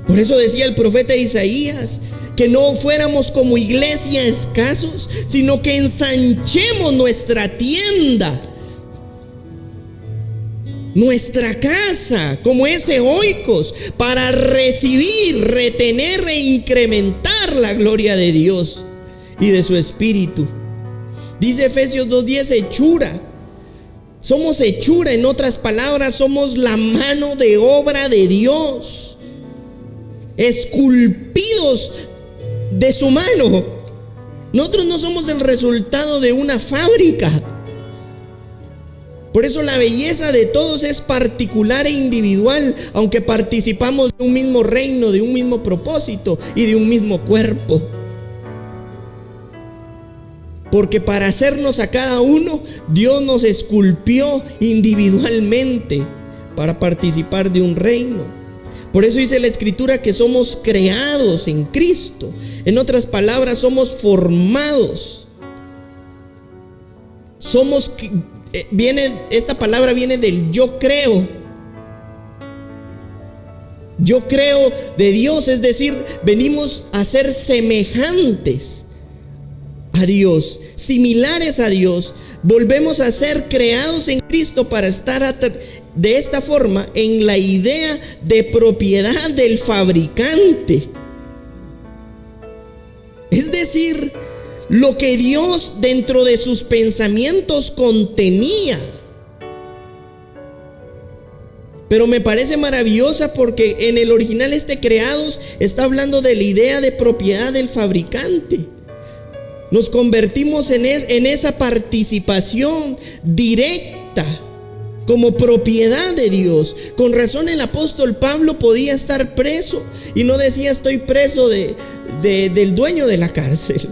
Por eso decía el profeta Isaías, que no fuéramos como iglesia escasos, sino que ensanchemos nuestra tienda, nuestra casa, como ese oikos, para recibir, retener e incrementar la gloria de Dios y de su Espíritu. Dice Efesios 2:10, hechura. Somos hechura, en otras palabras, somos la mano de obra de Dios, esculpidos de su mano. Nosotros no somos el resultado de una fábrica. Por eso la belleza de todos es particular e individual, aunque participamos de un mismo reino, de un mismo propósito y de un mismo cuerpo. Porque para hacernos a cada uno, Dios nos esculpió individualmente para participar de un reino. Por eso dice la Escritura que somos creados en Cristo. En otras palabras, somos formados. Esta palabra viene del yo creo. Yo creo de Dios, es decir, venimos a ser semejantes a Dios, similares a Dios. Volvemos a ser creados en Cristo para estar de esta forma en la idea de propiedad del fabricante. Es decir, lo que Dios dentro de sus pensamientos contenía. Pero me parece maravillosa porque en el original creados está hablando de la idea de propiedad del fabricante. Nos convertimos en esa participación directa como propiedad de Dios. Con razón el apóstol Pablo podía estar preso y no decía estoy preso del dueño de la cárcel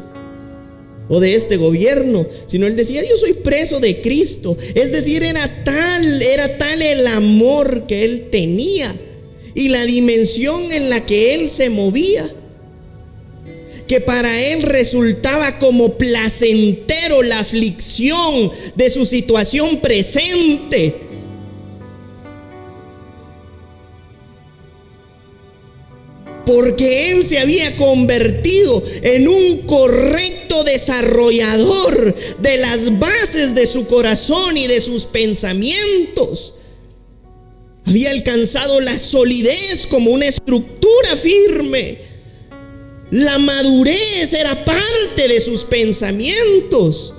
o de este gobierno, sino él decía yo soy preso de Cristo. Es decir, era tal el amor que él tenía y la dimensión en la que él se movía, que para él resultaba como placentero la aflicción de su situación presente. Porque él se había convertido en un correcto desarrollador de las bases de su corazón y de sus pensamientos. Había alcanzado la solidez como una estructura firme. La madurez era parte de sus pensamientos.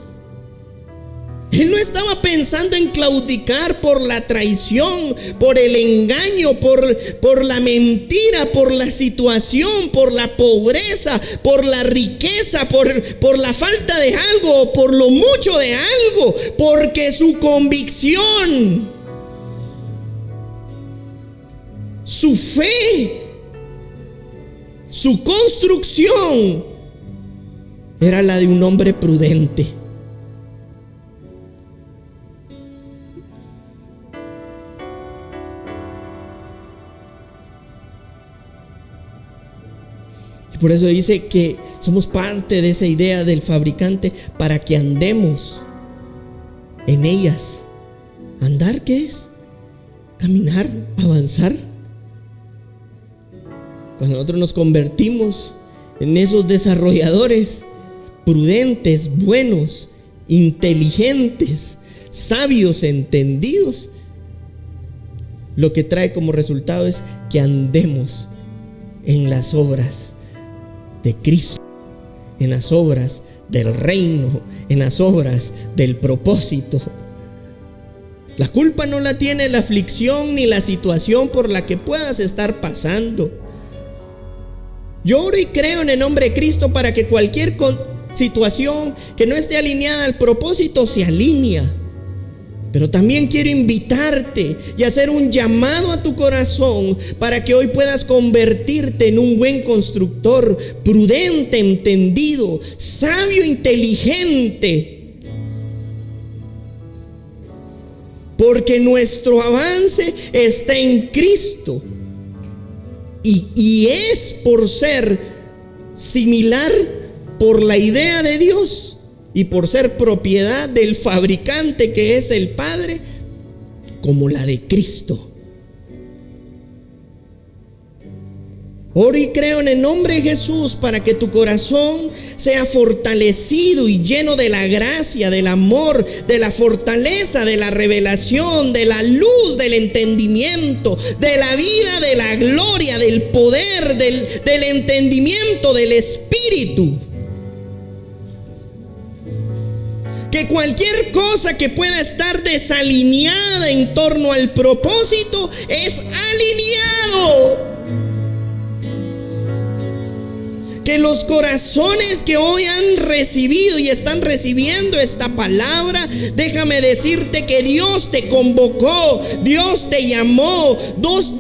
Él no estaba pensando en claudicar por la traición, por el engaño, por la mentira, por la situación, por la pobreza, por la riqueza, por la falta de algo o por lo mucho de algo, porque su convicción, su fe, su construcción era la de un hombre prudente. Y por eso dice que somos parte de esa idea del fabricante para que andemos en ellas. ¿Andar qué es? Caminar, avanzar. Cuando nosotros nos convertimos en esos desarrolladores prudentes, buenos, inteligentes, sabios, entendidos, lo que trae como resultado es que andemos en las obras de Cristo, en las obras del reino, en las obras del propósito. La culpa no la tiene la aflicción ni la situación por la que puedas estar pasando. Yo oro y creo en el nombre de Cristo para que cualquier situación que no esté alineada al propósito se alinea. Pero también quiero invitarte y hacer un llamado a tu corazón para que hoy puedas convertirte en un buen constructor, prudente, entendido, sabio, inteligente. Porque nuestro avance está en Cristo. Y es por ser similar por la idea de Dios y por ser propiedad del fabricante que es el Padre, como la de Cristo. Oro y creo en el nombre de Jesús para que tu corazón sea fortalecido y lleno de la gracia, del amor, de la fortaleza, de la revelación, de la luz, del entendimiento, de la vida, de la gloria, del poder, del entendimiento, del Espíritu. Que cualquier cosa que pueda estar desalineada en torno al propósito es alineado. Que los corazones que hoy han recibido y están recibiendo esta palabra, déjame decirte que Dios te convocó, Dios te llamó,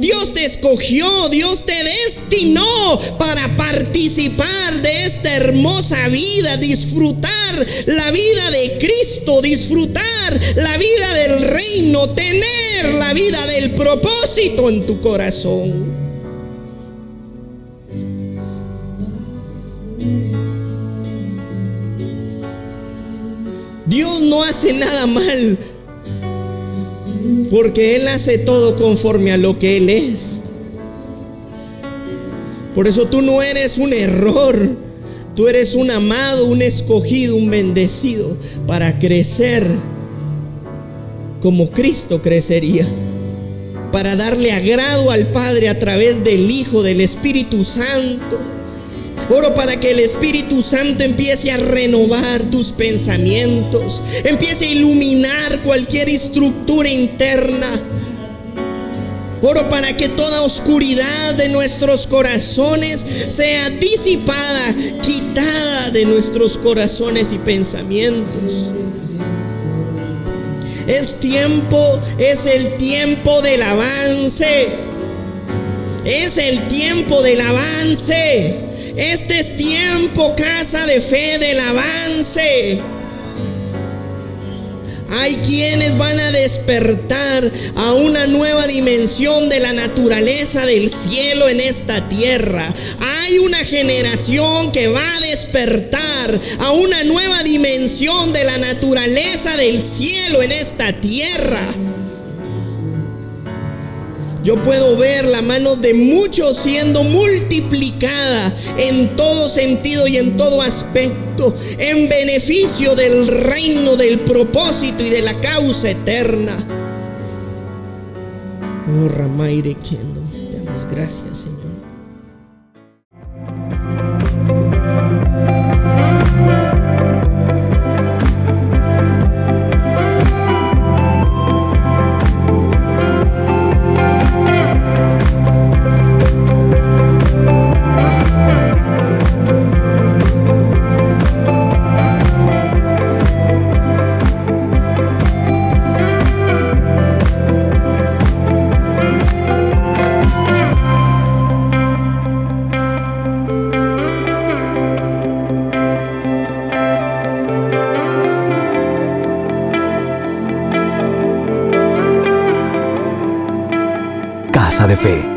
Dios te escogió, Dios te destinó para participar de esta hermosa vida, disfrutar la vida de Cristo, disfrutar la vida del reino, tener la vida del propósito en tu corazón. Dios no hace nada mal, porque Él hace todo conforme a lo que Él es. Por eso tú no eres un error, tú eres un amado, un escogido, un bendecido para crecer como Cristo crecería, para darle agrado al Padre a través del Hijo, del Espíritu Santo. Oro para que el Espíritu Santo empiece a renovar tus pensamientos, empiece a iluminar cualquier estructura interna. Oro para que toda oscuridad de nuestros corazones sea disipada, quitada de nuestros corazones y pensamientos. Es el tiempo del avance. Es el tiempo del avance. Este es tiempo, casa de fe, del avance. Hay quienes van a despertar a una nueva dimensión de la naturaleza del cielo en esta tierra. Hay una generación que va a despertar a una nueva dimensión de la naturaleza del cielo en esta tierra. Yo puedo ver la mano de muchos siendo multiplicada en todo sentido y en todo aspecto, en beneficio del reino, del propósito y de la causa eterna. Oh, Ramaire Kendo, te damos gracias, Señor. Casa de Fe.